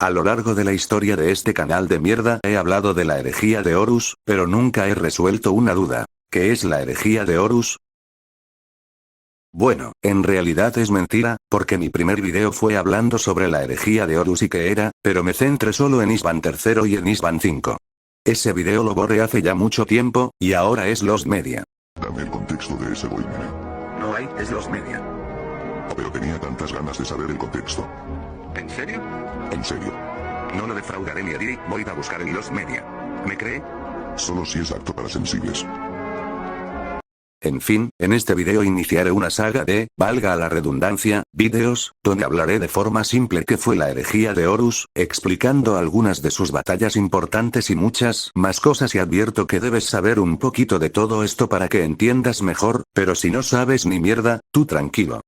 A lo largo de la historia de este canal de mierda he hablado de la herejía de Horus, pero nunca he resuelto una duda. ¿Qué es la herejía de Horus? Bueno, en realidad es mentira, porque mi primer video fue hablando sobre la herejía de Horus y qué era, pero me centré solo en Isban III y en Isban V. Ese video lo borré hace ya mucho tiempo, y ahora es Lost Media. Dame el contexto de ese boimene. No hay, es Lost Media. Pero tenía tantas ganas de saber el contexto. ¿En serio? En serio. No lo defraudaré ni a Diri, voy a buscar en Lost Media. ¿Me cree? Solo si es apto para sensibles. En fin, en este video iniciaré una saga de, valga la redundancia, vídeos, donde hablaré de forma simple qué fue la herejía de Horus, explicando algunas de sus batallas importantes y muchas más cosas, y advierto que debes saber un poquito de todo esto para que entiendas mejor, pero si no sabes ni mierda, tú tranquilo.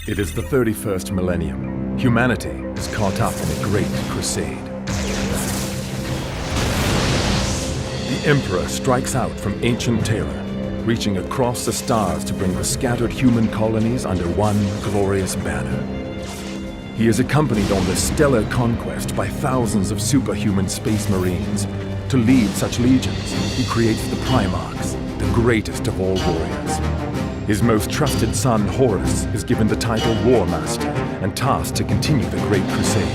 It is the 31st millennium. Humanity is caught up in a great crusade. The Emperor strikes out from ancient terror, reaching across the stars to bring the scattered human colonies under one glorious banner. He is accompanied on this stellar conquest by thousands of superhuman space marines. To lead such legions, he creates the Primarchs, the greatest of all warriors. His most trusted son, Horus, is given the title War Master and tasked to continue the Great Crusade.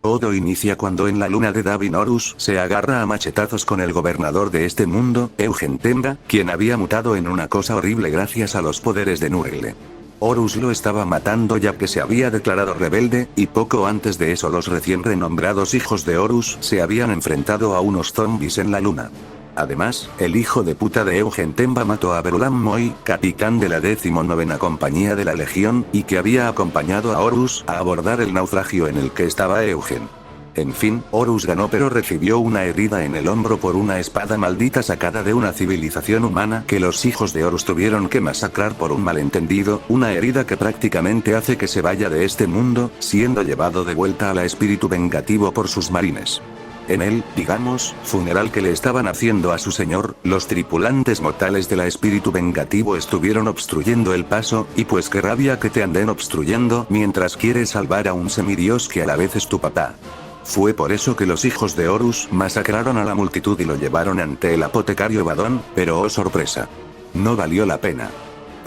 Todo inicia cuando en la luna de Davin Horus se agarra a machetazos con el gobernador de este mundo, Eugen Tenga, quien había mutado en una cosa horrible gracias a los poderes de Nurgle. Horus lo estaba matando ya que se había declarado rebelde, y poco antes de eso los recién renombrados hijos de Horus se habían enfrentado a unos zombies en la luna. Además, el hijo de puta de Eugen Tenga mató a Berulan Moy, capitán de la 19ª compañía de la Legión, y que había acompañado a Horus a abordar el naufragio en el que estaba Eugen. En fin, Horus ganó pero recibió una herida en el hombro por una espada maldita sacada de una civilización humana que los hijos de Horus tuvieron que masacrar por un malentendido, una herida que prácticamente hace que se vaya de este mundo, siendo llevado de vuelta a la espíritu vengativo por sus marines. En el, digamos, funeral que le estaban haciendo a su señor, los tripulantes mortales de la espíritu vengativo estuvieron obstruyendo el paso, y pues qué rabia que te anden obstruyendo mientras quieres salvar a un semidios que a la vez es tu papá. Fue por eso que los hijos de Horus masacraron a la multitud y lo llevaron ante el apotecario Badón, pero oh sorpresa. No valió la pena.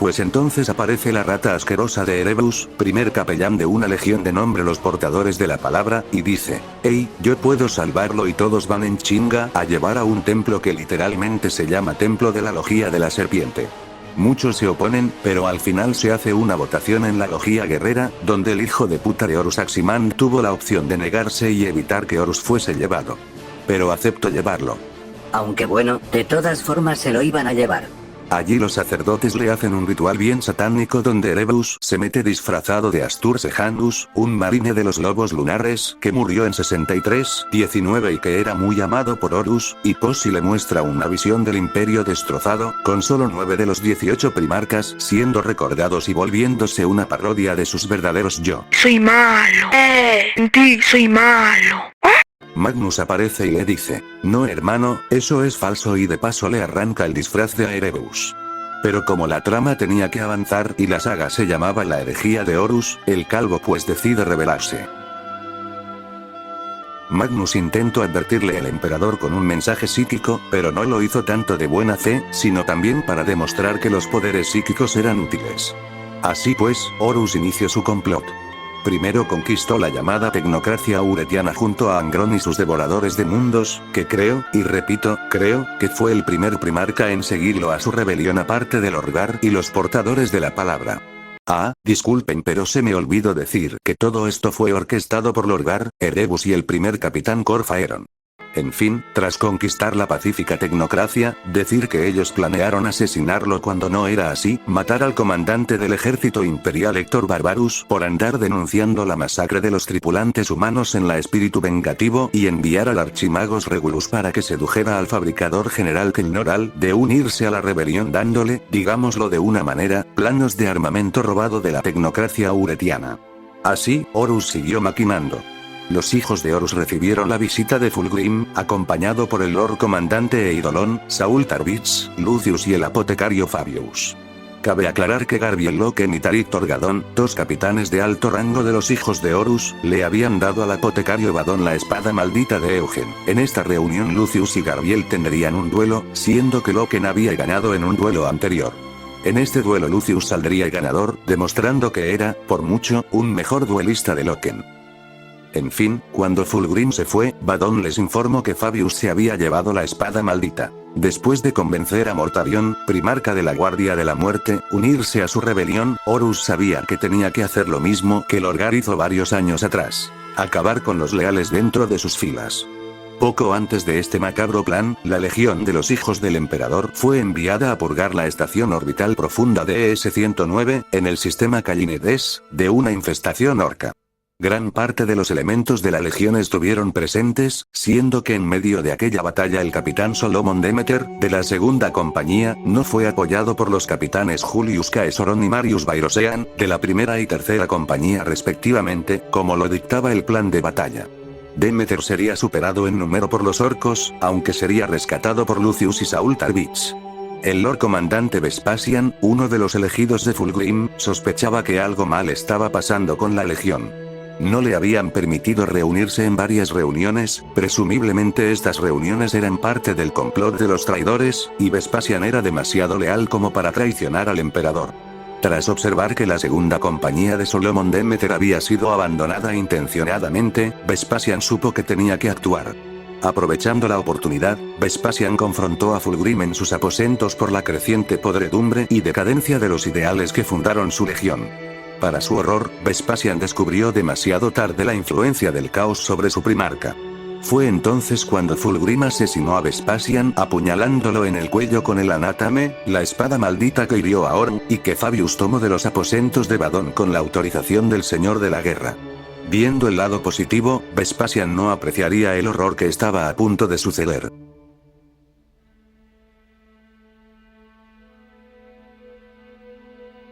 Pues entonces aparece la rata asquerosa de Erebus, primer capellán de una legión de nombre los portadores de la palabra, y dice, hey, yo puedo salvarlo, y todos van en chinga a llevar a un templo que literalmente se llama Templo de la Logía de la Serpiente. Muchos se oponen, pero al final se hace una votación en la Logía Guerrera, donde el hijo de puta de Horus Aximan tuvo la opción de negarse y evitar que Horus fuese llevado. Pero aceptó llevarlo. Aunque bueno, de todas formas se lo iban a llevar. Allí los sacerdotes le hacen un ritual bien satánico donde Erebus se mete disfrazado de Astur Sejanus, un marine de los lobos lunares que murió en 63-19 y que era muy amado por Horus, y Posse le muestra una visión del imperio destrozado, con solo 9 de los 18 primarcas siendo recordados y volviéndose una parodia de sus verdaderos yo. Soy malo. En ti soy malo. Magnus aparece y le dice, no hermano, eso es falso y de paso le arranca el disfraz de Erebus. Pero como la trama tenía que avanzar y la saga se llamaba La herejía de Horus, el calvo pues decide rebelarse. Magnus intentó advertirle al emperador con un mensaje psíquico, pero no lo hizo tanto de buena fe, sino también para demostrar que los poderes psíquicos eran útiles. Así pues, Horus inició su complot. Primero conquistó la llamada tecnocracia uretiana junto a Angron y sus devoradores de mundos, que creo, y repito, creo, que fue el primer primarca en seguirlo a su rebelión aparte del Orgar y los portadores de la palabra. Ah, disculpen pero se me olvidó decir que todo esto fue orquestado por Lorgar, Erebus y el primer capitán Corfaeron. En fin, tras conquistar la pacífica tecnocracia, decir que ellos planearon asesinarlo cuando no era así, matar al comandante del ejército imperial Héctor Barbarus por andar denunciando la masacre de los tripulantes humanos en la espíritu vengativo y enviar al archimagos Regulus para que sedujera al fabricador general Kelnoral de unirse a la rebelión dándole, digámoslo de una manera, planos de armamento robado de la tecnocracia uretiana. Así, Horus siguió maquinando. Los hijos de Horus recibieron la visita de Fulgrim, acompañado por el Lord Comandante Eidolon, Saul Tarvitz, Lucius y el apotecario Fabius. Cabe aclarar que Garbiel Loken y Tarik Torgadon, 2 capitanes de alto rango de los hijos de Horus, le habían dado al apotecario Evadon la espada maldita de Eugen. En esta reunión Lucius y Garbiel tendrían un duelo, siendo que Loken había ganado en un duelo anterior. En este duelo Lucius saldría ganador, demostrando que era, por mucho, un mejor duelista de Loken. En fin, cuando Fulgrim se fue, Vadon les informó que Fabius se había llevado la espada maldita. Después de convencer a Mortarion, primarca de la Guardia de la Muerte, unirse a su rebelión, Horus sabía que tenía que hacer lo mismo que Lorgar hizo varios años atrás. Acabar con los leales dentro de sus filas. Poco antes de este macabro plan, la Legión de los Hijos del Emperador fue enviada a purgar la estación orbital profunda de ES-109, en el sistema Callinedes, de una infestación orca. Gran parte de los elementos de la Legión estuvieron presentes, siendo que en medio de aquella batalla el capitán Solomon Demeter, de la segunda compañía, no fue apoyado por los capitanes Julius Caesoron y Marius Bairosean, de la primera y tercera compañía respectivamente, como lo dictaba el plan de batalla. Demeter sería superado en número por los orcos, aunque sería rescatado por Lucius y Saul Tarvitz. El Lord Comandante Vespasian, uno de los elegidos de Fulgrim, sospechaba que algo mal estaba pasando con la Legión. No le habían permitido reunirse en varias reuniones, presumiblemente estas reuniones eran parte del complot de los traidores, y Vespasian era demasiado leal como para traicionar al emperador. Tras observar que la segunda compañía de Solomon Demeter había sido abandonada intencionadamente, Vespasian supo que tenía que actuar. Aprovechando la oportunidad, Vespasian confrontó a Fulgrim en sus aposentos por la creciente podredumbre y decadencia de los ideales que fundaron su legión. Para su horror, Vespasian descubrió demasiado tarde la influencia del caos sobre su primarca. Fue entonces cuando Fulgrim asesinó a Vespasian apuñalándolo en el cuello con el anátame, la espada maldita que hirió a Orm, y que Fabius tomó de los aposentos de Vadon con la autorización del Señor de la Guerra. Viendo el lado positivo, Vespasian no apreciaría el horror que estaba a punto de suceder.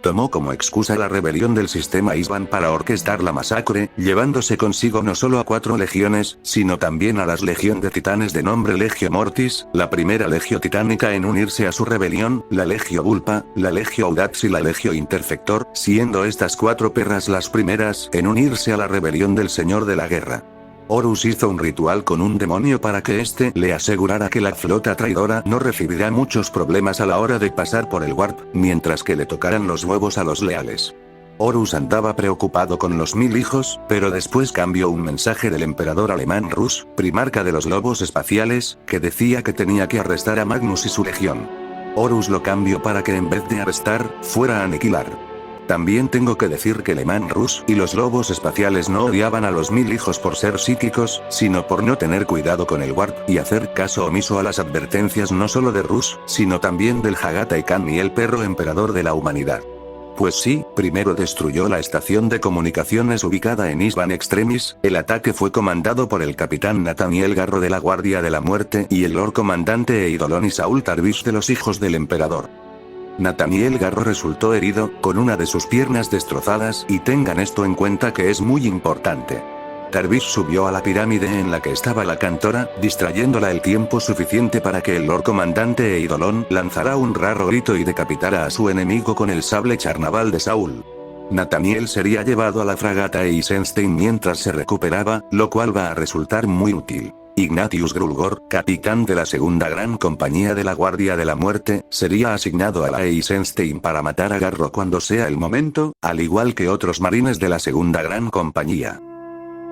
Tomó como excusa la rebelión del sistema Isban para orquestar la masacre, llevándose consigo no solo a 4 legiones, sino también a las legión de titanes de nombre Legio Mortis, la primera legio titánica en unirse a su rebelión, la Legio Vulpa, la Legio Audax y la Legio Interfector, siendo estas 4 perras las primeras en unirse a la rebelión del Señor de la Guerra. Horus hizo un ritual con un demonio para que éste le asegurara que la flota traidora no recibirá muchos problemas a la hora de pasar por el Warp, mientras que le tocaran los huevos a los leales. Horus andaba preocupado con los 1000 hijos, pero después cambió un mensaje del emperador alemán Rus, primarca de los lobos espaciales, que decía que tenía que arrestar a Magnus y su legión. Horus lo cambió para que en vez de arrestar, fuera a aniquilar. También tengo que decir que Leman Russ y los lobos espaciales no odiaban a los 1000 hijos por ser psíquicos, sino por no tener cuidado con el warp y hacer caso omiso a las advertencias no solo de Russ, sino también del Hagata y Khan y el perro emperador de la humanidad. Pues sí, primero destruyó la estación de comunicaciones ubicada en Isban Extremis, el ataque fue comandado por el capitán Nathaniel Garro de la Guardia de la Muerte y el Lord Comandante Eidolon y Saul Tarvis de los Hijos del Emperador. Nathaniel Garro resultó herido, con una de sus piernas destrozadas y tengan esto en cuenta que es muy importante. Tarvis subió a la pirámide en la que estaba la cantora, distrayéndola el tiempo suficiente para que el Lord Comandante Eidolon lanzara un raro grito y decapitara a su enemigo con el sable charnaval de Saul. Nathaniel sería llevado a la fragata Eisenstein mientras se recuperaba, lo cual va a resultar muy útil. Ignatius Grulgor, capitán de la segunda gran compañía de la Guardia de la Muerte, sería asignado a la Eisenstein para matar a Garro cuando sea el momento, al igual que otros marines de la segunda gran compañía.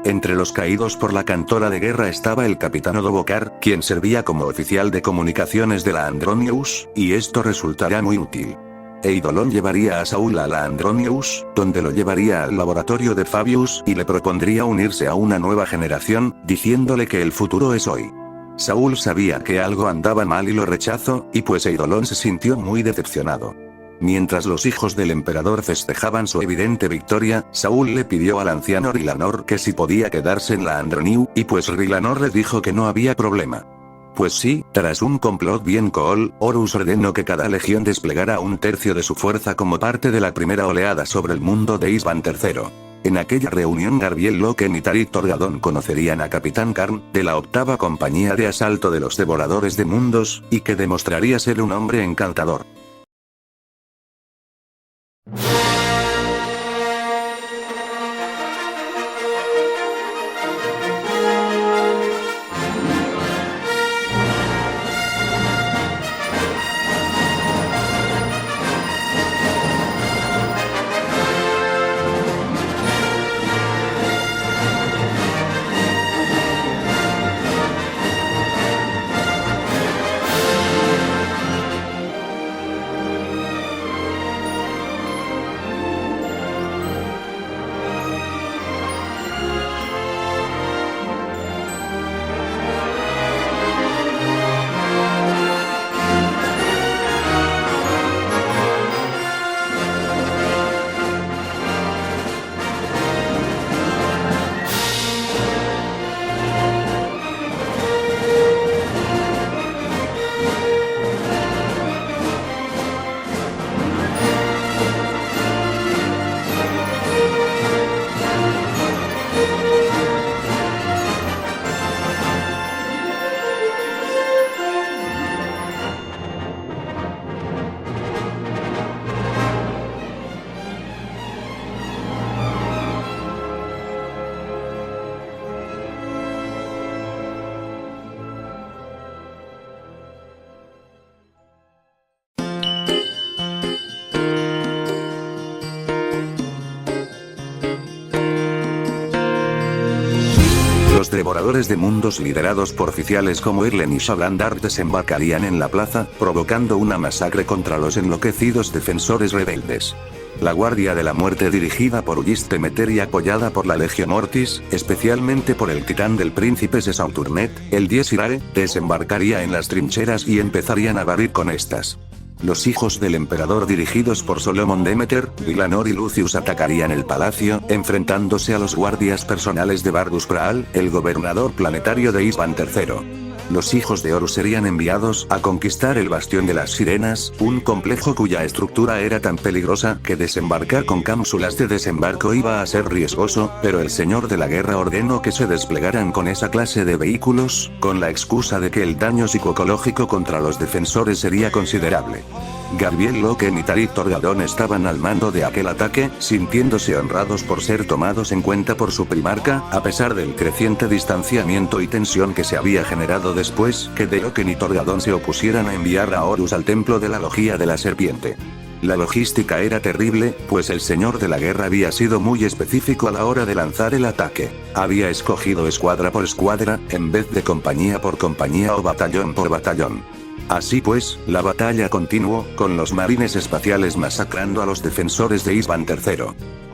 Entre los caídos por la cantora de guerra estaba el capitán Odobokar, quien servía como oficial de comunicaciones de la Andromeus, y esto resultará muy útil. Eidolon llevaría a Saul a la Andromeus, donde lo llevaría al laboratorio de Fabius y le propondría unirse a una nueva generación, diciéndole que el futuro es hoy. Saul sabía que algo andaba mal y lo rechazó, y pues Eidolon se sintió muy decepcionado. Mientras los hijos del emperador festejaban su evidente victoria, Saul le pidió al anciano Rilanor que si podía quedarse en la Androniu, y pues Rilanor le dijo que no había problema. Pues sí, tras un complot bien cool, Horus ordenó que cada legión desplegara 1/3 de su fuerza como parte de la primera oleada sobre el mundo de Isban III. En aquella reunión Garbiel Loken y Tarik Torgadon conocerían a Capitán Karn, de la 8ª compañía de asalto de los Devoradores de Mundos, y que demostraría ser un hombre encantador. Los devoradores de mundos liderados por oficiales como Irlen y Shabrandar desembarcarían en la plaza, provocando una masacre contra los enloquecidos defensores rebeldes. La Guardia de la Muerte dirigida por Ulysse Temeter y apoyada por la Legión Mortis, especialmente por el titán del príncipe Sesauturnet, el Dies Irae, desembarcaría en las trincheras y empezarían a barrir con estas. Los hijos del emperador dirigidos por Solomon Demeter, Rilanor y Lucius atacarían el palacio, enfrentándose a los guardias personales de Bardus Praal, el gobernador planetario de Isban III. Los hijos de Horus serían enviados a conquistar el Bastión de las Sirenas, un complejo cuya estructura era tan peligrosa que desembarcar con cápsulas de desembarco iba a ser riesgoso, pero el señor de la guerra ordenó que se desplegaran con esa clase de vehículos, con la excusa de que el daño psicológico contra los defensores sería considerable. Garbiel Loken y Tarik Torgadon estaban al mando de aquel ataque, sintiéndose honrados por ser tomados en cuenta por su primarca, a pesar del creciente distanciamiento y tensión que se había generado después que de Loken y Torgadon se opusieran a enviar a Horus al templo de la Logia de la Serpiente. La logística era terrible, pues el señor de la guerra había sido muy específico a la hora de lanzar el ataque. Había escogido escuadra por escuadra, en vez de compañía por compañía o batallón por batallón. Así pues, la batalla continuó, con los marines espaciales masacrando a los defensores de Isvan III.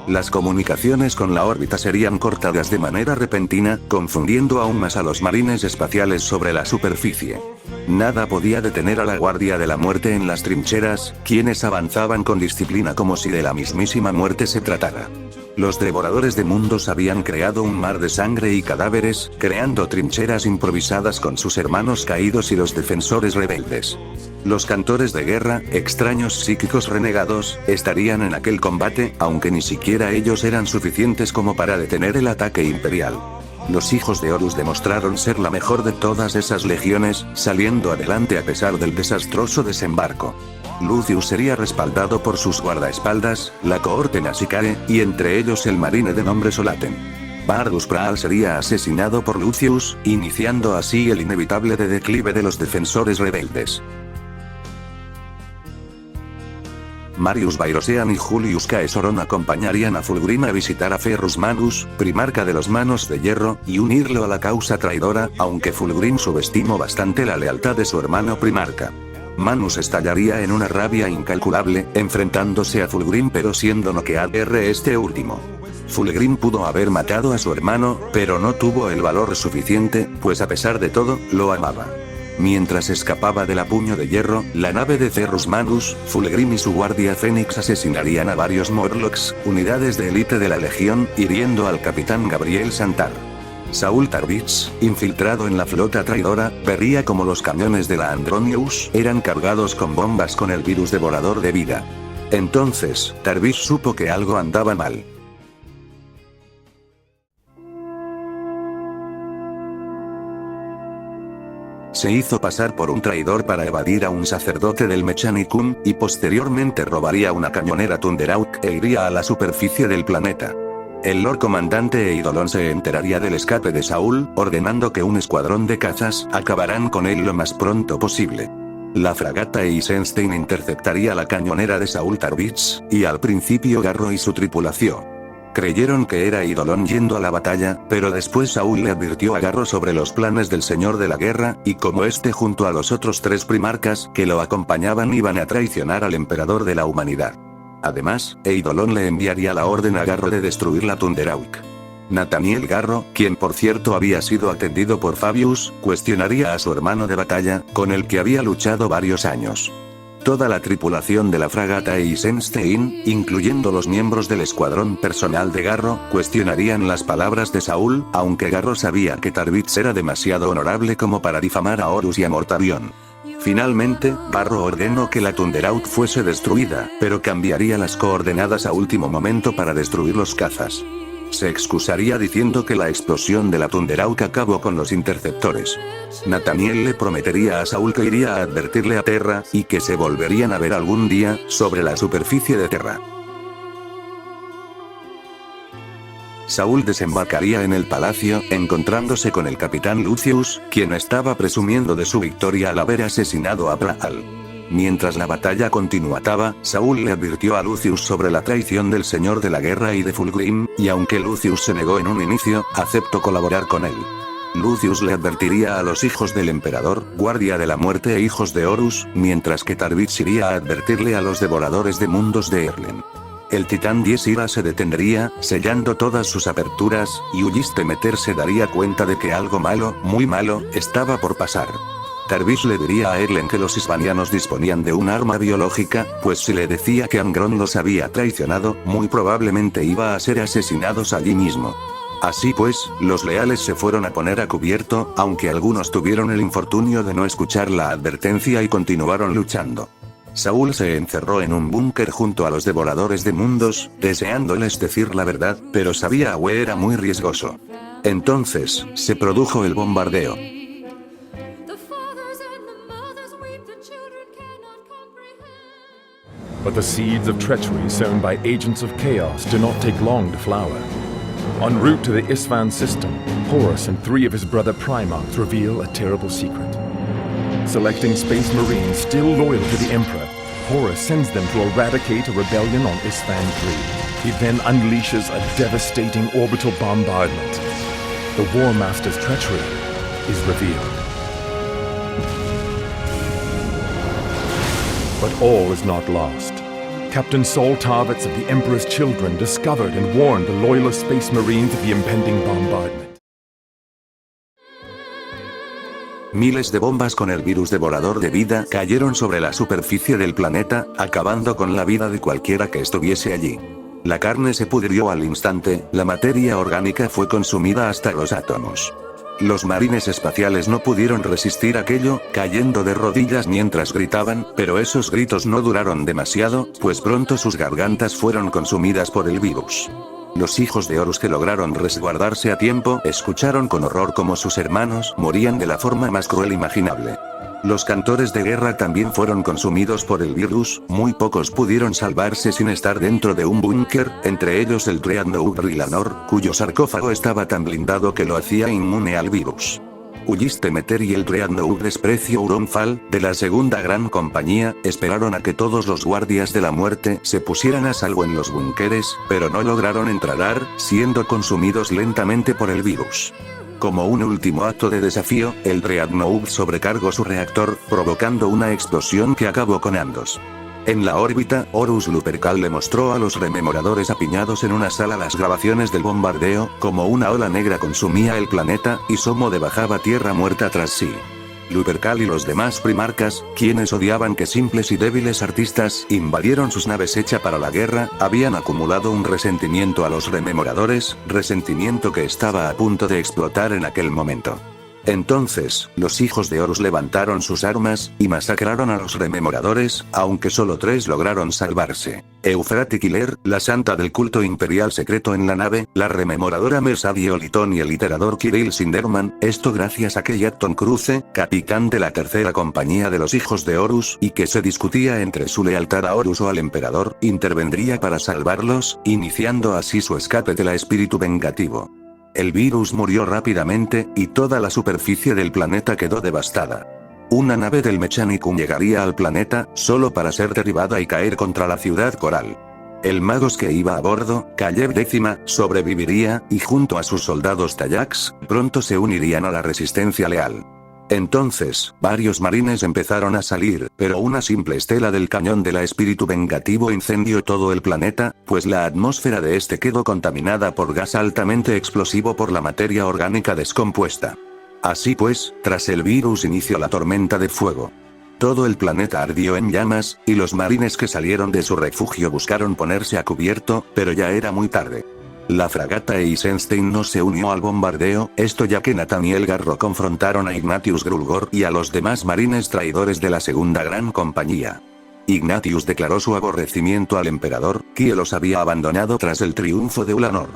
Las comunicaciones con la órbita serían cortadas de manera repentina, confundiendo aún más a los marines espaciales sobre la superficie. Nada podía detener a la Guardia de la Muerte en las trincheras, quienes avanzaban con disciplina como si de la mismísima muerte se tratara. Los devoradores de mundos habían creado un mar de sangre y cadáveres, creando trincheras improvisadas con sus hermanos caídos y los defensores rebeldes. Los cantores de guerra, extraños psíquicos renegados, estarían en aquel combate, aunque ni siquiera ellos eran suficientes como para detener el ataque imperial. Los hijos de Horus demostraron ser la mejor de todas esas legiones, saliendo adelante a pesar del desastroso desembarco. Lucius sería respaldado por sus guardaespaldas, la cohorte Nausicaa, y entre ellos el marine de nombre Solaten. Bardus Praal sería asesinado por Lucius, iniciando así el inevitable declive de los defensores rebeldes. Marius Bairosean y Julius Caesoron acompañarían a Fulgrim a visitar a Ferrus Manus, primarca de los Manos de Hierro, y unirlo a la causa traidora, aunque Fulgrim subestimó bastante la lealtad de su hermano primarca. Manus estallaría en una rabia incalculable, enfrentándose a Fulgrim pero siendo noqueado este último. Fulgrim pudo haber matado a su hermano, pero no tuvo el valor suficiente, pues a pesar de todo, lo amaba. Mientras escapaba del puño de hierro, la nave de Ferrus Manus, Fulgrim y su guardia Fénix asesinarían a varios Morlocks, unidades de élite de la Legión, hiriendo al capitán Gabriel Santar. Saul Tarvitz, infiltrado en la flota traidora, vería como los cañones de la Andronius eran cargados con bombas con el virus devorador de vida. Entonces, Tarvitz supo que algo andaba mal. Se hizo pasar por un traidor para evadir a un sacerdote del Mechanicum, y posteriormente robaría una cañonera Thunderhawk e iría a la superficie del planeta. El Lord Comandante Eidolon se enteraría del escape de Saul, ordenando que un escuadrón de cazas acabarán con él lo más pronto posible. La fragata Eisenstein interceptaría la cañonera de Saul Tarvitz, y al principio Garro y su tripulación creyeron que era Eidolon yendo a la batalla, pero después Saul le advirtió a Garro sobre los planes del Señor de la Guerra, y como este junto a los otros 3 primarcas que lo acompañaban iban a traicionar al emperador de la humanidad. Además, Eidolon le enviaría la orden a Garro de destruir la Thunderhawk. Nathaniel Garro, quien por cierto había sido atendido por Fabius, cuestionaría a su hermano de batalla, con el que había luchado varios años. Toda la tripulación de la fragata Eisenstein, incluyendo los miembros del escuadrón personal de Garro, cuestionarían las palabras de Saul, aunque Garro sabía que Tarvitz era demasiado honorable como para difamar a Horus y a Mortarion. Finalmente, Garro ordenó que la Thunderhawk fuese destruida, pero cambiaría las coordenadas a último momento para destruir los cazas. Se excusaría diciendo que la explosión de la Thunderhawk acabó con los interceptores. Nathaniel le prometería a Saul que iría a advertirle a Terra, y que se volverían a ver algún día, sobre la superficie de Terra. Saul desembarcaría en el palacio, encontrándose con el capitán Lucius, quien estaba presumiendo de su victoria al haber asesinado a Praal. Mientras la batalla continuaba, Saul le advirtió a Lucius sobre la traición del Señor de la Guerra y de Fulgrim, y aunque Lucius se negó en un inicio, aceptó colaborar con él. Lucius le advertiría a los hijos del emperador, Guardia de la Muerte e hijos de Horus, mientras que Tarvitz iría a advertirle a los devoradores de mundos de Erlen. El titán Diesira se detendría, sellando todas sus aperturas, y Ulliste se daría cuenta de que algo malo, muy malo, estaba por pasar. Tarvitz le diría a Erlen que los hispanianos disponían de un arma biológica, pues si le decía que Angron los había traicionado, muy probablemente iba a ser asesinados allí mismo. Así pues, los leales se fueron a poner a cubierto, aunque algunos tuvieron el infortunio de no escuchar la advertencia y continuaron luchando. Saul se encerró en un búnker junto a los devoradores de mundos, deseándoles decir la verdad, pero sabía que era muy riesgoso. Entonces, se produjo el bombardeo. But the seeds of treachery sown by agents of chaos do not take long to flower. En route to the Isvan system, Horus and 3 of his brother Primarchs reveal a terrible secret. Selecting space marines still loyal to the Emperor, Horus sends them to eradicate a rebellion on Isvan 3. He then unleashes a devastating orbital bombardment. The War Master's treachery is revealed. But all is not lost. Captain Saul Tarvitz of the Emperor's Children discovered and warned the loyalist Space Marines of the impending bombardment. Miles de bombas con el virus devorador de vida cayeron sobre la superficie del planeta, acabando con la vida de cualquiera que estuviese allí. La carne se pudrió al instante, la materia orgánica fue consumida hasta los átomos. Los marines espaciales no pudieron resistir aquello, cayendo de rodillas mientras gritaban, pero esos gritos no duraron demasiado, pues pronto sus gargantas fueron consumidas por el virus. Los hijos de Horus que lograron resguardarse a tiempo escucharon con horror cómo sus hermanos morían de la forma más cruel imaginable. Los cantores de guerra también fueron consumidos por el virus, muy pocos pudieron salvarse sin estar dentro de un búnker, entre ellos el Dreadnought Rylanor, cuyo sarcófago estaba tan blindado que lo hacía inmune al virus. Ulliste Meter y el Dreadnought Desprecio Huronfal, de la segunda gran compañía, esperaron a que todos los guardias de la muerte se pusieran a salvo en los búnkeres, pero no lograron entrar, siendo consumidos lentamente por el virus. Como un último acto de desafío, el Dreadnought sobrecargó su reactor, provocando una explosión que acabó con ambos. En la órbita, Horus Lupercal le mostró a los rememoradores apiñados en una sala las grabaciones del bombardeo, como una ola negra consumía el planeta, y Somode bajaba tierra muerta tras sí. Lupercal y los demás primarcas, quienes odiaban que simples y débiles artistas invadieron sus naves hechas para la guerra, habían acumulado un resentimiento a los rememoradores, resentimiento que estaba a punto de explotar en aquel momento. Entonces, los hijos de Horus levantaron sus armas, y masacraron a los rememoradores, aunque solo 3 lograron salvarse. Euphrate Killer, la santa del culto imperial secreto en la nave, la rememoradora Mersadie Oliton y el iterador Kirill Sinderman, esto gracias a que Yatton Cruce, capitán de la tercera compañía de los hijos de Horus, y que se discutía entre su lealtad a Horus o al emperador, intervendría para salvarlos, iniciando así su escape del espíritu vengativo. El virus murió rápidamente, y toda la superficie del planeta quedó devastada. Una nave del Mechanicum llegaría al planeta, solo para ser derribada y caer contra la ciudad coral. El magos que iba a bordo, Caleb X, sobreviviría, y junto a sus soldados Tayax, pronto se unirían a la resistencia leal. Entonces, varios marines empezaron a salir, pero una simple estela del cañón de la espíritu vengativo incendió todo el planeta, pues la atmósfera de este quedó contaminada por gas altamente explosivo por la materia orgánica descompuesta. Así pues, tras el virus inició la tormenta de fuego. Todo el planeta ardió en llamas, y los marines que salieron de su refugio buscaron ponerse a cubierto, pero ya era muy tarde. La fragata Eisenstein no se unió al bombardeo, esto ya que Nathaniel Garro confrontaron a Ignatius Grulgor y a los demás marines traidores de la segunda gran compañía. Ignatius declaró su aborrecimiento al emperador, quien los había abandonado tras el triunfo de Ulanor.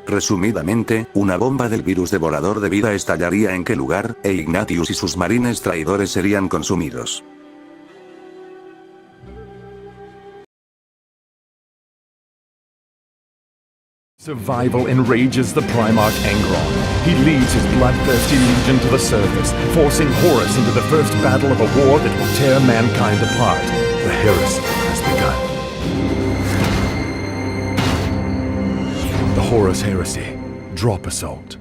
Resumidamente, una bomba del virus devorador de vida estallaría en aquel lugar, e Ignatius y sus marines traidores serían consumidos. Survival enrages the Primarch Angron. He leads his bloodthirsty legion to the surface, forcing Horus into the first battle of a war that will tear mankind apart. The heresy has begun. The Horus Heresy. Drop Assault.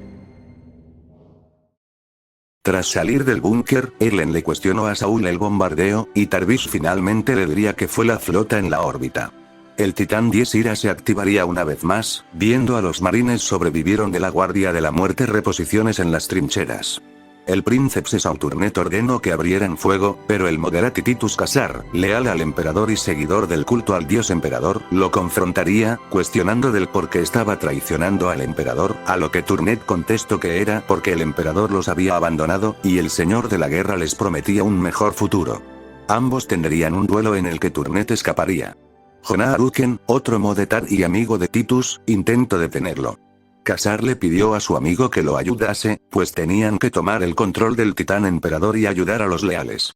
Tras salir del búnker, Erlen le cuestionó a Saul el bombardeo, y Tarvis finalmente le diría que fue la flota en la órbita. El Titán 10 Ira se activaría una vez más, viendo a los marines sobrevivieron de la Guardia de la Muerte reposiciones en las trincheras. El Princeps Saturnet ordenó que abrieran fuego, pero el Moderati Titus Caesar, leal al emperador y seguidor del culto al dios emperador, lo confrontaría, cuestionando del por qué estaba traicionando al emperador, a lo que Turnet contestó que era porque el emperador los había abandonado, y el señor de la guerra les prometía un mejor futuro. Ambos tendrían un duelo en el que Turnet escaparía. Jonah Aruken, otro Modetar y amigo de Titus, intentó detenerlo. Caesar le pidió a su amigo que lo ayudase, pues tenían que tomar el control del titán emperador y ayudar a los leales.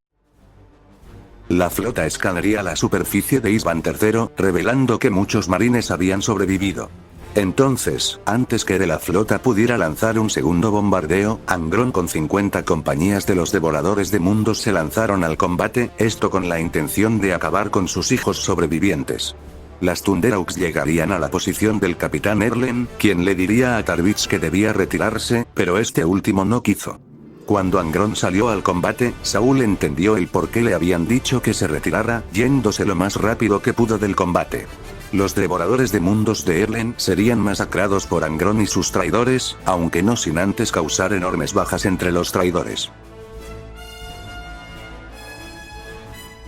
La flota escalaría la superficie de Isban III, revelando que muchos marines habían sobrevivido. Entonces, antes que de la flota pudiera lanzar un segundo bombardeo, Angron con 50 compañías de los devoradores de mundos se lanzaron al combate, esto con la intención de acabar con sus hijos sobrevivientes. Las Thunderhawks llegarían a la posición del capitán Erlen, quien le diría a Tarvitz que debía retirarse, pero este último no quiso. Cuando Angron salió al combate, Saúl entendió el por qué le habían dicho que se retirara, yéndose lo más rápido que pudo del combate. Los devoradores de mundos de Erlen serían masacrados por Angron y sus traidores, aunque no sin antes causar enormes bajas entre los traidores.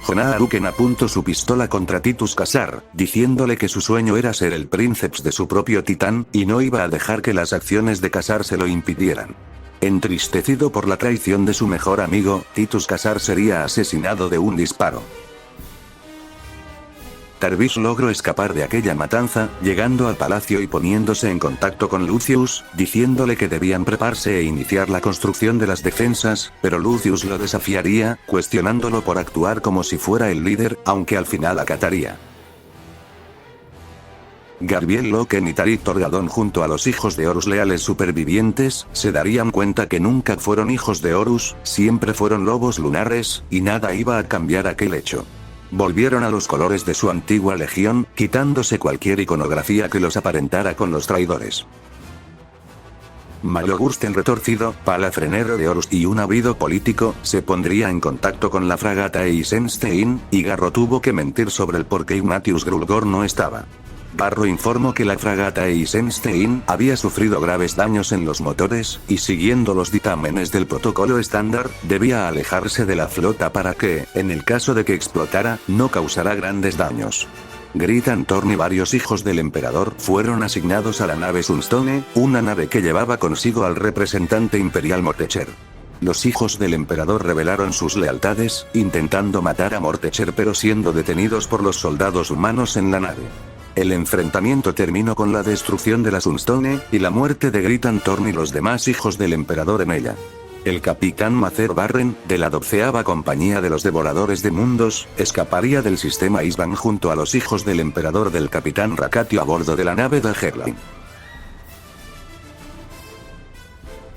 Jonah Aruken apuntó su pistola contra Titus Cassar, diciéndole que su sueño era ser el príncipe de su propio titán, y no iba a dejar que las acciones de Cassar se lo impidieran. Entristecido por la traición de su mejor amigo, Titus Cassar sería asesinado de un disparo. Tarvis logró escapar de aquella matanza, llegando al palacio y poniéndose en contacto con Lucius, diciéndole que debían prepararse e iniciar la construcción de las defensas, pero Lucius lo desafiaría, cuestionándolo por actuar como si fuera el líder, aunque al final acataría. Garbiel Loken y Tarik Torgadon junto a los hijos de Horus leales supervivientes, se darían cuenta que nunca fueron hijos de Horus, siempre fueron lobos lunares, y nada iba a cambiar aquel hecho. Volvieron a los colores de su antigua legión, quitándose cualquier iconografía que los aparentara con los traidores. Malogurst el retorcido, palafrenero de Horus y un ávido político, se pondría en contacto con la fragata Eisenstein, y Garro tuvo que mentir sobre el por qué Ignatius Grulgor no estaba. Garro informó que la fragata Eisenstein había sufrido graves daños en los motores, y siguiendo los dictámenes del protocolo estándar, debía alejarse de la flota para que, en el caso de que explotara, no causara grandes daños. Gritan Thorn y varios hijos del emperador fueron asignados a la nave Sunstone, una nave que llevaba consigo al representante imperial Mortecher. Los hijos del emperador revelaron sus lealtades, intentando matar a Mortecher pero siendo detenidos por los soldados humanos en la nave. El enfrentamiento terminó con la destrucción de la Sunstone, y la muerte de Gritan Thorn y los demás hijos del emperador en ella. El capitán Macer Barren, de la 12ª compañía de los devoradores de mundos, escaparía del sistema Isban junto a los hijos del emperador del capitán Rakatio a bordo de la nave de Herlain.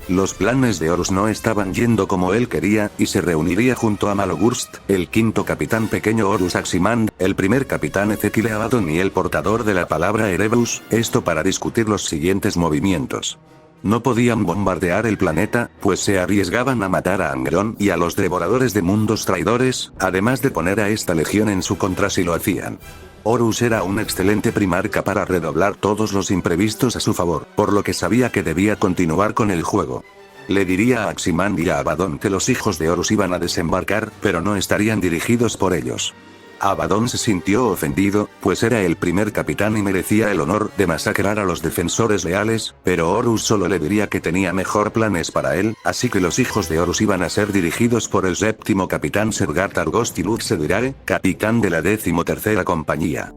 Los planes de Horus no estaban yendo como él quería, y se reuniría junto a Malogurst, el quinto capitán pequeño Horus Aximand, el primer capitán Ezequiel Abaddon y el portador de la palabra Erebus, esto para discutir los siguientes movimientos. No podían bombardear el planeta, pues se arriesgaban a matar a Angron y a los devoradores de mundos traidores, además de poner a esta legión en su contra si lo hacían. Horus era un excelente primarca para redoblar todos los imprevistos a su favor, por lo que sabía que debía continuar con el juego. Le diría a Aximand y a Abaddon que los hijos de Horus iban a desembarcar, pero no estarían dirigidos por ellos. Abaddon se sintió ofendido, pues era el primer capitán y merecía el honor de masacrar a los defensores leales, pero Horus solo le diría que tenía mejor planes para él, así que los hijos de Horus iban a ser dirigidos por el séptimo capitán Sergat Argost y Luz Sedirare, capitán de la 13ª compañía.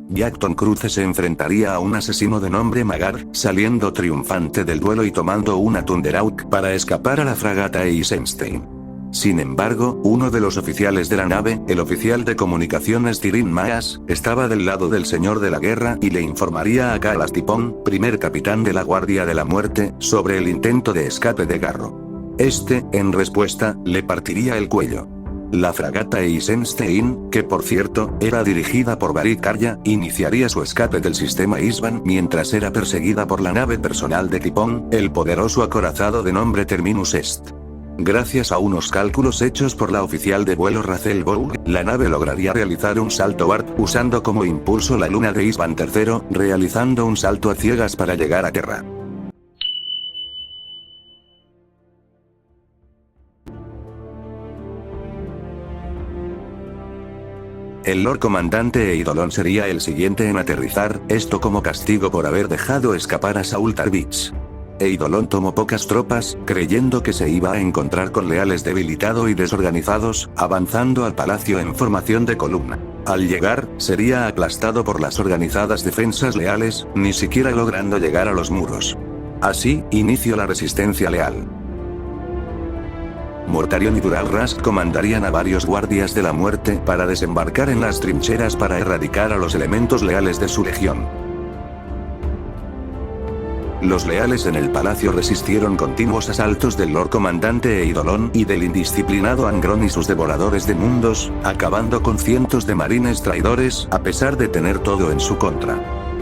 Jackton Cruce se enfrentaría a un asesino de nombre Magar, saliendo triunfante del duelo y tomando una Thunderhawk para escapar a la fragata Eisenstein. Sin embargo, uno de los oficiales de la nave, el oficial de comunicaciones Tyrin Maas, estaba del lado del señor de la guerra y le informaría a Kalas Tipón, primer capitán de la Guardia de la Muerte, sobre el intento de escape de Garro. Este, en respuesta, le partiría el cuello. La fragata Eisenstein, que por cierto, era dirigida por Barik Karya, iniciaría su escape del sistema Isban mientras era perseguida por la nave personal de Tipón, el poderoso acorazado de nombre Terminus Est. Gracias a unos cálculos hechos por la oficial de vuelo Rachel Boug, la nave lograría realizar un salto warp usando como impulso la luna de Isban III, realizando un salto a ciegas para llegar a Terra. El Lord Comandante Eidolon sería el siguiente en aterrizar, esto como castigo por haber dejado escapar a Saul Tarvis. Eidolon tomó pocas tropas, creyendo que se iba a encontrar con leales debilitados y desorganizados, avanzando al palacio en formación de columna. Al llegar, sería aplastado por las organizadas defensas leales, ni siquiera logrando llegar a los muros. Así, inició la resistencia leal. Mortarion y Dural Rask comandarían a varios guardias de la muerte para desembarcar en las trincheras para erradicar a los elementos leales de su legión. Los leales en el palacio resistieron continuos asaltos del Lord Comandante Eidolon y del indisciplinado Angron y sus devoradores de mundos, acabando con cientos de marines traidores a pesar de tener todo en su contra.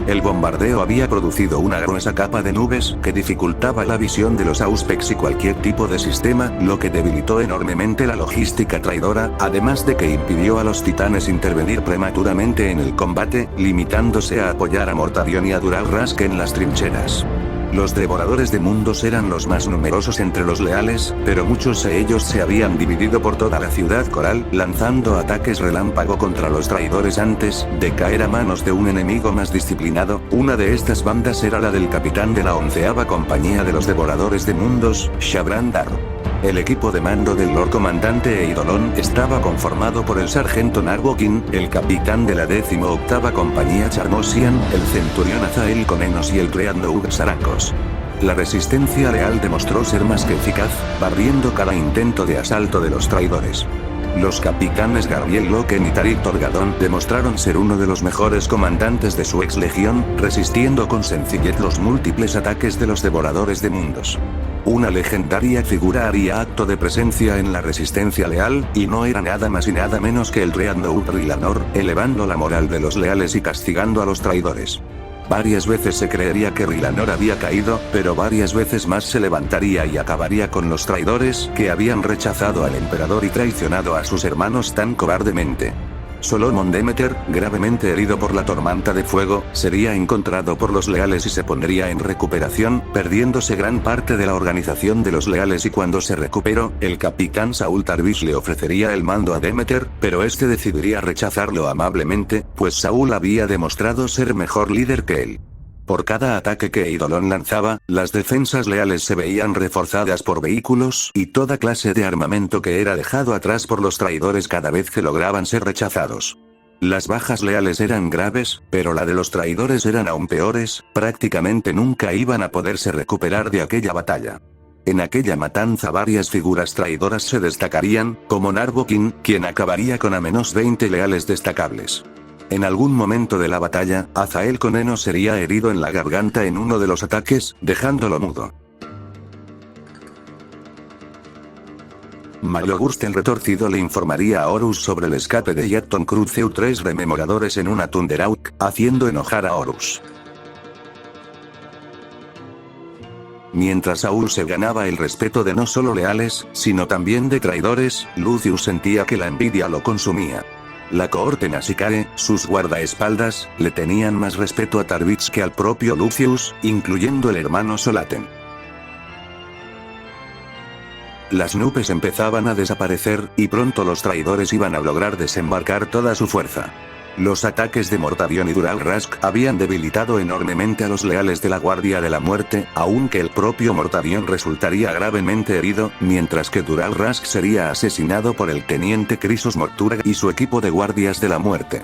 El bombardeo había producido una gruesa capa de nubes que dificultaba la visión de los Auspex y cualquier tipo de sistema, lo que debilitó enormemente la logística traidora, además de que impidió a los titanes intervenir prematuramente en el combate, limitándose a apoyar a Mortarion y a Dural Rask en las trincheras. Los devoradores de mundos eran los más numerosos entre los leales, pero muchos de ellos se habían dividido por toda la ciudad coral, lanzando ataques relámpago contra los traidores antes de caer a manos de un enemigo más disciplinado. Una de estas bandas era la del capitán de la 11ª compañía de los devoradores de mundos, Shabran Dar. El equipo de mando del Lord Comandante Eidolon estaba conformado por el sargento Narwokin, el capitán de la 18ª compañía Charmosian, el centurión Azael Conenos y el Dreadnought Saracos. La resistencia leal demostró ser más que eficaz, barriendo cada intento de asalto de los traidores. Los capitanes Garbiel Loken y Tarik Torgadon demostraron ser uno de los mejores comandantes de su ex legión, resistiendo con sencillez los múltiples ataques de los devoradores de mundos. Una legendaria figura haría acto de presencia en la resistencia leal, y no era nada más y nada menos que el Dreadnought Rylanor, elevando la moral de los leales y castigando a los traidores. Varias veces se creería que Rylanor había caído, pero varias veces más se levantaría y acabaría con los traidores que habían rechazado al emperador y traicionado a sus hermanos tan cobardemente. Solomon Demeter, gravemente herido por la tormenta de fuego, sería encontrado por los leales y se pondría en recuperación, perdiéndose gran parte de la organización de los leales, y cuando se recuperó, el capitán Saul Tarvis le ofrecería el mando a Demeter, pero este decidiría rechazarlo amablemente, pues Saul había demostrado ser mejor líder que él. Por cada ataque que Eidolon lanzaba, las defensas leales se veían reforzadas por vehículos y toda clase de armamento que era dejado atrás por los traidores cada vez que lograban ser rechazados. Las bajas leales eran graves, pero la de los traidores eran aún peores, prácticamente nunca iban a poderse recuperar de aquella batalla. En aquella matanza varias figuras traidoras se destacarían, como Narwokin, quien acabaría con a menos 20 leales destacables. En algún momento de la batalla, Azael Coneno sería herido en la garganta en uno de los ataques, dejándolo mudo. Malogurst el retorcido le informaría a Horus sobre el escape de Yatton Cruceu 3 rememoradores en una Thunderhawk, haciendo enojar a Horus. Mientras Saul se ganaba el respeto de no solo leales, sino también de traidores, Lucius sentía que la envidia lo consumía. La cohorte Nasikare, sus guardaespaldas, le tenían más respeto a Tarvitz que al propio Lucius, incluyendo el hermano Solaten. Las nubes empezaban a desaparecer, y pronto los traidores iban a lograr desembarcar toda su fuerza. Los ataques de Mortarion y Dural Rask habían debilitado enormemente a los leales de la Guardia de la Muerte, aunque el propio Mortarion resultaría gravemente herido, mientras que Dural Rask sería asesinado por el teniente Chrysos Morturag y su equipo de Guardias de la Muerte.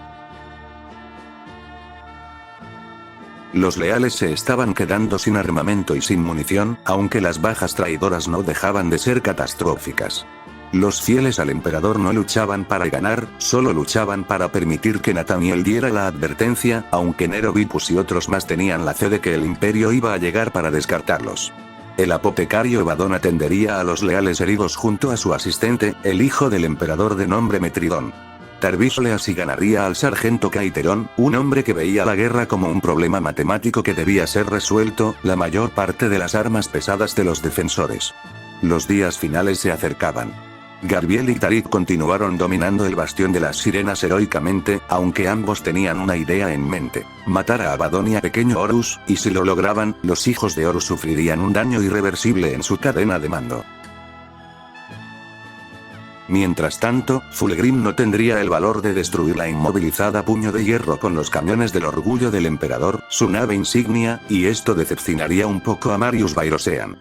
Los leales se estaban quedando sin armamento y sin munición, aunque las bajas traidoras no dejaban de ser catastróficas. Los fieles al emperador no luchaban para ganar, solo luchaban para permitir que Nathaniel diera la advertencia, aunque Nero Vipus y otros más tenían la fe de que el imperio iba a llegar para descartarlos. El apotecario Evadón atendería a los leales heridos junto a su asistente, el hijo del emperador de nombre Metridón. Tarvis le asignaría al sargento Kaiteron, un hombre que veía la guerra como un problema matemático que debía ser resuelto, la mayor parte de las armas pesadas de los defensores. Los días finales se acercaban. Garbiel y Tarik continuaron dominando el bastión de las sirenas heroicamente, aunque ambos tenían una idea en mente: matar a Abaddon y a pequeño Horus, y si lo lograban, los hijos de Horus sufrirían un daño irreversible en su cadena de mando. Mientras tanto, Fulgrim no tendría el valor de destruir la inmovilizada Puño de Hierro con los cañones del orgullo del emperador, su nave insignia, y esto decepcionaría un poco a Marius Bairosean.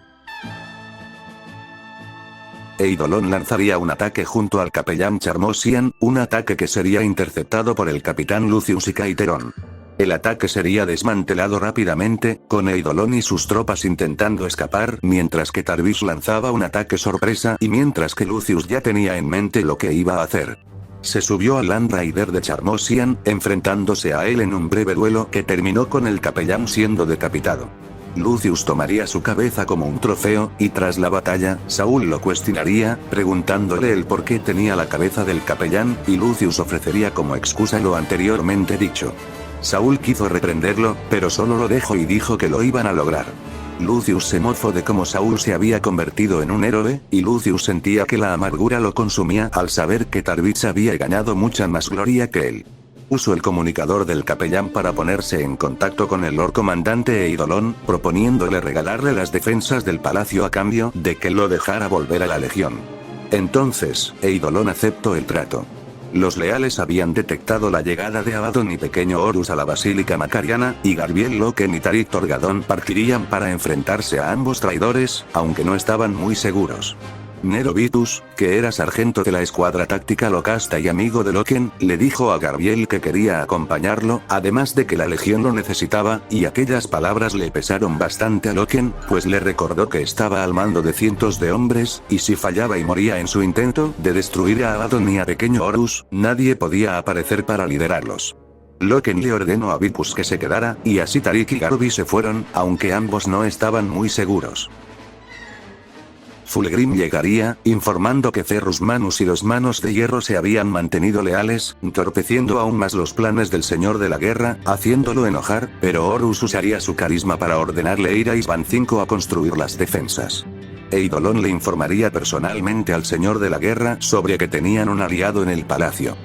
Eidolon lanzaría un ataque junto al capellán Charmosian, un ataque que sería interceptado por el capitán Lucius y Kaiteron. El ataque sería desmantelado rápidamente, con Eidolon y sus tropas intentando escapar, mientras que Tarvis lanzaba un ataque sorpresa y mientras que Lucius ya tenía en mente lo que iba a hacer. Se subió al Land Raider de Charmosian, enfrentándose a él en un breve duelo que terminó con el capellán siendo decapitado. Lucius tomaría su cabeza como un trofeo, y tras la batalla, Saul lo cuestionaría, preguntándole el por qué tenía la cabeza del capellán, y Lucius ofrecería como excusa lo anteriormente dicho. Saúl quiso reprenderlo, pero solo lo dejó y dijo que lo iban a lograr. Lucius se mofó de cómo Saúl se había convertido en un héroe, y Lucius sentía que la amargura lo consumía al saber que Tarbis había ganado mucha más gloria que él. Usó el comunicador del capellán para ponerse en contacto con el Lord Comandante Eidolon, proponiéndole regalarle las defensas del palacio a cambio de que lo dejara volver a la legión. Entonces, Eidolon aceptó el trato. Los leales habían detectado la llegada de Abaddon y Pequeño Horus a la Basílica Macariana, y Garbiel Loken y Tarik Torgadon partirían para enfrentarse a ambos traidores, aunque no estaban muy seguros. Nero Vitus, que era sargento de la escuadra táctica Locasta y amigo de Loken, le dijo a Garbiel que quería acompañarlo, además de que la legión lo necesitaba, y aquellas palabras le pesaron bastante a Loken, pues le recordó que estaba al mando de cientos de hombres, y si fallaba y moría en su intento de destruir a Abaddon y a Pequeño Horus, nadie podía aparecer para liderarlos. Loken le ordenó a Vitus que se quedara, y así Tarik y Garbi se fueron, aunque ambos no estaban muy seguros. Fulgrim llegaría, informando que Ferrus Manus y los Manos de Hierro se habían mantenido leales, entorpeciendo aún más los planes del Señor de la Guerra, haciéndolo enojar, pero Horus usaría su carisma para ordenarle ir a Isban 5 a construir las defensas. Eidolon le informaría personalmente al Señor de la Guerra sobre que tenían un aliado en el palacio.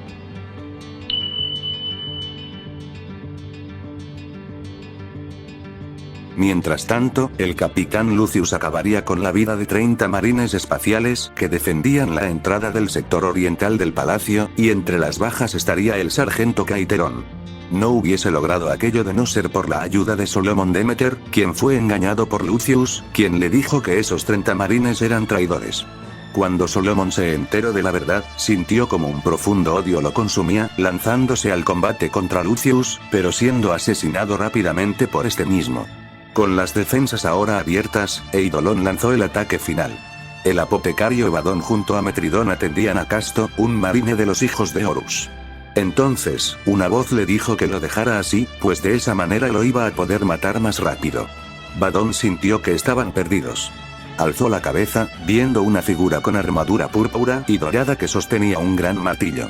Mientras tanto, el capitán Lucius acabaría con la vida de 30 marines espaciales que defendían la entrada del sector oriental del palacio, y entre las bajas estaría el sargento Kaiteron. No hubiese logrado aquello de no ser por la ayuda de Solomon Demeter, quien fue engañado por Lucius, quien le dijo que esos 30 marines eran traidores. Cuando Solomon se enteró de la verdad, sintió como un profundo odio lo consumía, lanzándose al combate contra Lucius, pero siendo asesinado rápidamente por este mismo. Con las defensas ahora abiertas, Eidolon lanzó el ataque final. El apotecario Abaddon junto a Metridón atendían a Casto, un marine de los hijos de Horus. Entonces, una voz le dijo que lo dejara así, pues de esa manera lo iba a poder matar más rápido. Abaddon sintió que estaban perdidos. Alzó la cabeza, viendo una figura con armadura púrpura y dorada que sostenía un gran martillo.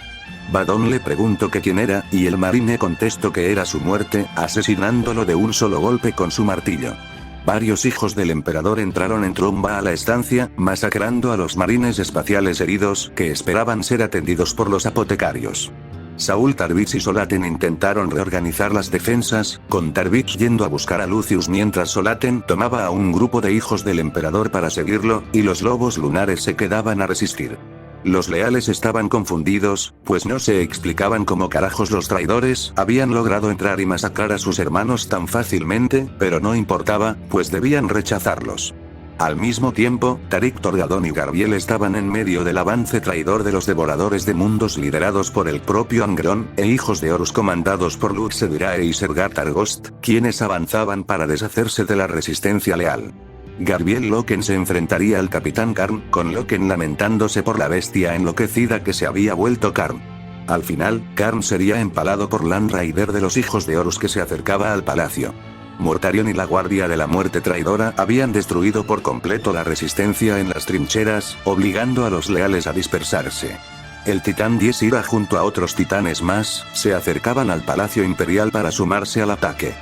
Abaddon le preguntó que quién era, y el marine contestó que era su muerte, asesinándolo de un solo golpe con su martillo. Varios hijos del emperador entraron en tromba a la estancia, masacrando a los marines espaciales heridos, que esperaban ser atendidos por los apotecarios. Saúl, Tarbis y Solaten intentaron reorganizar las defensas, con Tarbis yendo a buscar a Lucius mientras Solaten tomaba a un grupo de hijos del emperador para seguirlo, y los lobos lunares se quedaban a resistir. Los leales estaban confundidos, pues no se explicaban cómo carajos los traidores habían logrado entrar y masacrar a sus hermanos tan fácilmente, pero no importaba, pues debían rechazarlos. Al mismo tiempo, Tarik Torgadon y Garbiel estaban en medio del avance traidor de los devoradores de mundos liderados por el propio Angron, e hijos de Horus comandados por Luxedirae y Sergar Targost, quienes avanzaban para deshacerse de la resistencia leal. Garbiel Loken se enfrentaría al capitán Karn, con Loken lamentándose por la bestia enloquecida que se había vuelto Karn. Al final, Karn sería empalado por Landrider de los hijos de Horus que se acercaba al palacio. Mortarion y la Guardia de la Muerte Traidora habían destruido por completo la resistencia en las trincheras, obligando a los leales a dispersarse. El titán Diesira junto a otros titanes más, se acercaban al Palacio Imperial para sumarse al ataque.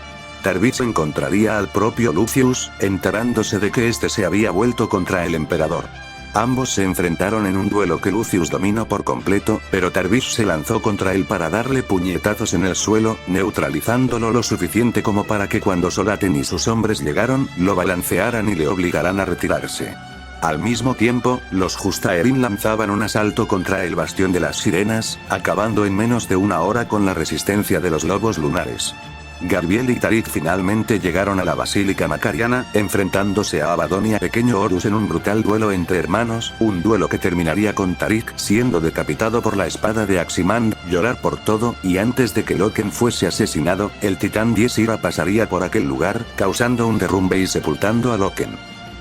Tarbis encontraría al propio Lucius, enterándose de que este se había vuelto contra el emperador. Ambos se enfrentaron en un duelo que Lucius dominó por completo, pero Tarbis se lanzó contra él para darle puñetazos en el suelo, neutralizándolo lo suficiente como para que cuando Solaten y sus hombres llegaron, lo balancearan y le obligaran a retirarse. Al mismo tiempo, los Justaerin lanzaban un asalto contra el Bastión de las Sirenas, acabando en menos de una hora con la resistencia de los lobos lunares. Garbiel y Tarik finalmente llegaron a la Basílica Macariana, enfrentándose a Abaddon y a Pequeño Horus en un brutal duelo entre hermanos, un duelo que terminaría con Tarik siendo decapitado por la espada de Aximand, llorar por todo, y antes de que Loken fuese asesinado, el titán Diesira pasaría por aquel lugar, causando un derrumbe y sepultando a Loken.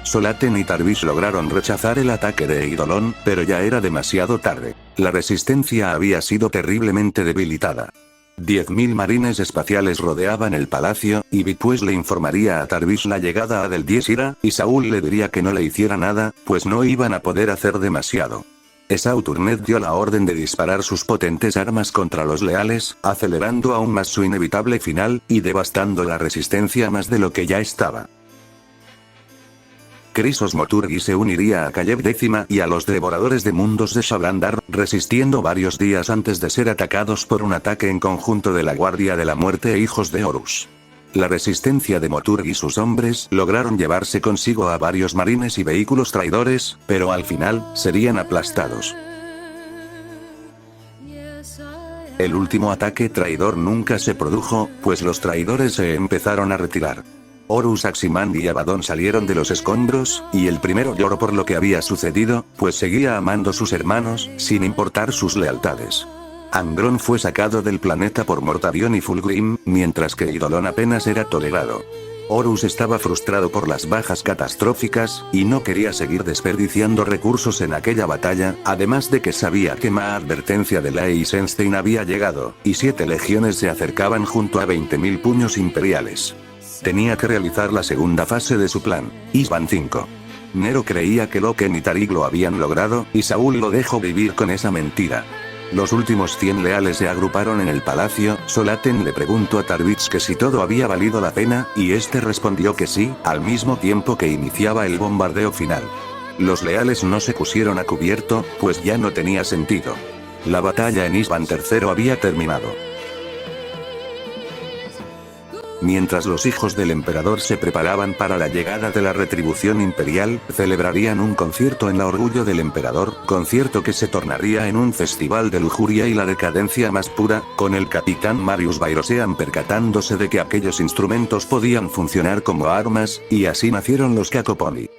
Solaten y Tarbis lograron rechazar el ataque de Eidolon, pero ya era demasiado tarde. La resistencia había sido terriblemente debilitada. 10.000 marines espaciales rodeaban el palacio, y Vitpues le informaría a Tarbis la llegada del Diesira, y Saúl le diría que no le hiciera nada, pues no iban a poder hacer demasiado. Saturnet dio la orden de disparar sus potentes armas contra los leales, acelerando aún más su inevitable final, y devastando la resistencia más de lo que ya estaba. Chrysos Moturgi se uniría a Caleb X y a los devoradores de mundos de Shablandar, resistiendo varios días antes de ser atacados por un ataque en conjunto de la Guardia de la Muerte e Hijos de Horus. La resistencia de Moturgi y sus hombres lograron llevarse consigo a varios marines y vehículos traidores, pero al final, serían aplastados. El último ataque traidor nunca se produjo, pues los traidores se empezaron a retirar. Horus, Aximand y Abaddon salieron de los escombros, y el primero lloró por lo que había sucedido, pues seguía amando a sus hermanos, sin importar sus lealtades. Angron fue sacado del planeta por Mortarion y Fulgrim, mientras que Eidolon apenas era tolerado. Horus estaba frustrado por las bajas catastróficas, y no quería seguir desperdiciando recursos en aquella batalla, además de que sabía que la advertencia de la Eisenstein había llegado, y 7 legiones se acercaban junto a 20.000 puños imperiales. Tenía que realizar la segunda fase de su plan, Isban 5. Nero creía que Loken y Tarik lo habían logrado, y Saúl lo dejó vivir con esa mentira. Los últimos 100 leales se agruparon en el palacio. Solaten le preguntó a Tarvitz que si todo había valido la pena, y este respondió que sí, al mismo tiempo que iniciaba el bombardeo final. Los leales no se pusieron a cubierto, pues ya no tenía sentido. La batalla en Isban III había terminado. Mientras los hijos del emperador se preparaban para la llegada de la retribución imperial, celebrarían un concierto en la Orgullo del Emperador, concierto que se tornaría en un festival de lujuria y la decadencia más pura, con el capitán Marius Bairosean percatándose de que aquellos instrumentos podían funcionar como armas, y así nacieron los Cacoponi.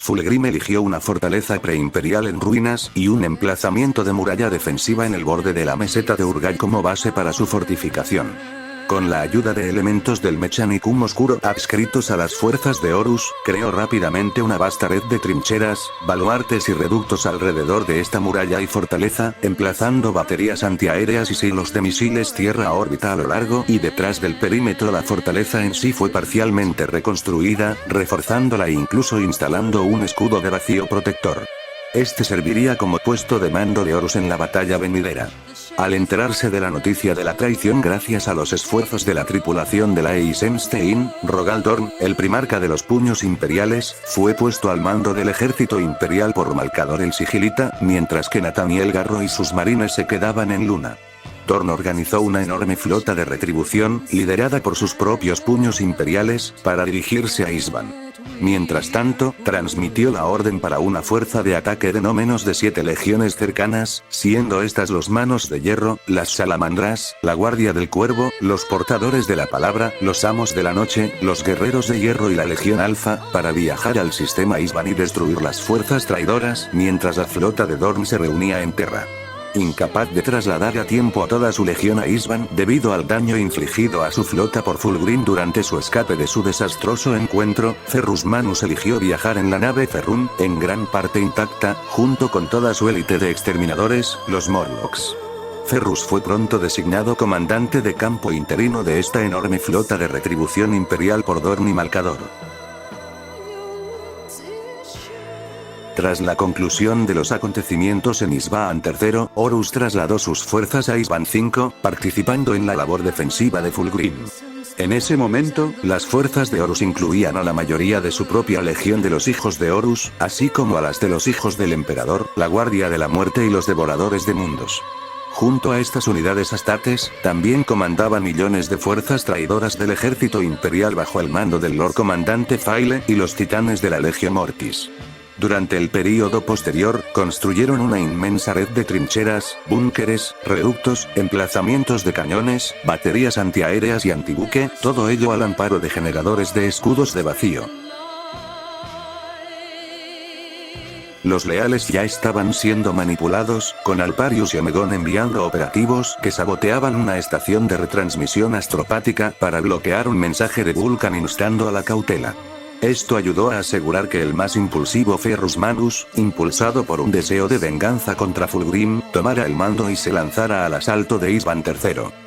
Fulgrim eligió una fortaleza preimperial en ruinas y un emplazamiento de muralla defensiva en el borde de la meseta de Urgai como base para su fortificación. Con la ayuda de elementos del Mechanicum oscuro adscritos a las fuerzas de Horus, creó rápidamente una vasta red de trincheras, baluartes y reductos alrededor de esta muralla y fortaleza, emplazando baterías antiaéreas y silos de misiles tierra a órbita a lo largo y detrás del perímetro. La fortaleza en sí fue parcialmente reconstruida, reforzándola e incluso instalando un escudo de vacío protector. Este serviría como puesto de mando de Horus en la batalla venidera. Al enterarse de la noticia de la traición gracias a los esfuerzos de la tripulación de la Eisenstein, Rogaldorn, el primarca de los puños imperiales, fue puesto al mando del ejército imperial por Malcador el Sigilita, mientras que Nathaniel Garro y sus marines se quedaban en Luna. Dorn organizó una enorme flota de retribución, liderada por sus propios puños imperiales, para dirigirse a Isban. Mientras tanto, transmitió la orden para una fuerza de ataque de no menos de 7 legiones cercanas, siendo estas los Manos de Hierro, las Salamandras, la Guardia del Cuervo, los Portadores de la Palabra, los Amos de la Noche, los Guerreros de Hierro y la Legión Alfa, para viajar al sistema Isban y destruir las fuerzas traidoras, mientras la flota de Dorn se reunía en Terra. incapaz de trasladar a tiempo a toda su legión a Isban debido al daño infligido a su flota por Fulgrim durante su escape de su desastroso encuentro, Ferrus Manus eligió viajar en la nave Ferrun, en gran parte intacta, junto con toda su élite de exterminadores, los Morlocks. Ferrus fue pronto designado comandante de campo interino de esta enorme flota de retribución imperial por Dorn y Malcador. Tras la conclusión de los acontecimientos en Isban III, Horus trasladó sus fuerzas a Isban V, participando en la labor defensiva de Fulgrim. En ese momento, las fuerzas de Horus incluían a la mayoría de su propia legión de los hijos de Horus, así como a las de los hijos del emperador, la Guardia de la Muerte y los Devoradores de Mundos. Junto a estas unidades Astartes, también comandaban millones de fuerzas traidoras del ejército imperial bajo el mando del Lord Comandante Faile y los titanes de la Legio Mortis. Durante el período posterior, construyeron una inmensa red de trincheras, búnkeres, reductos, emplazamientos de cañones, baterías antiaéreas y antibuque, todo ello al amparo de generadores de escudos de vacío. Los leales ya estaban siendo manipulados, con Alparius y Omegon enviando operativos que saboteaban una estación de retransmisión astropática para bloquear un mensaje de Vulcan instando a la cautela. Esto ayudó a asegurar que el más impulsivo Ferrus Manus, impulsado por un deseo de venganza contra Fulgrim, tomara el mando y se lanzara al asalto de Isban III.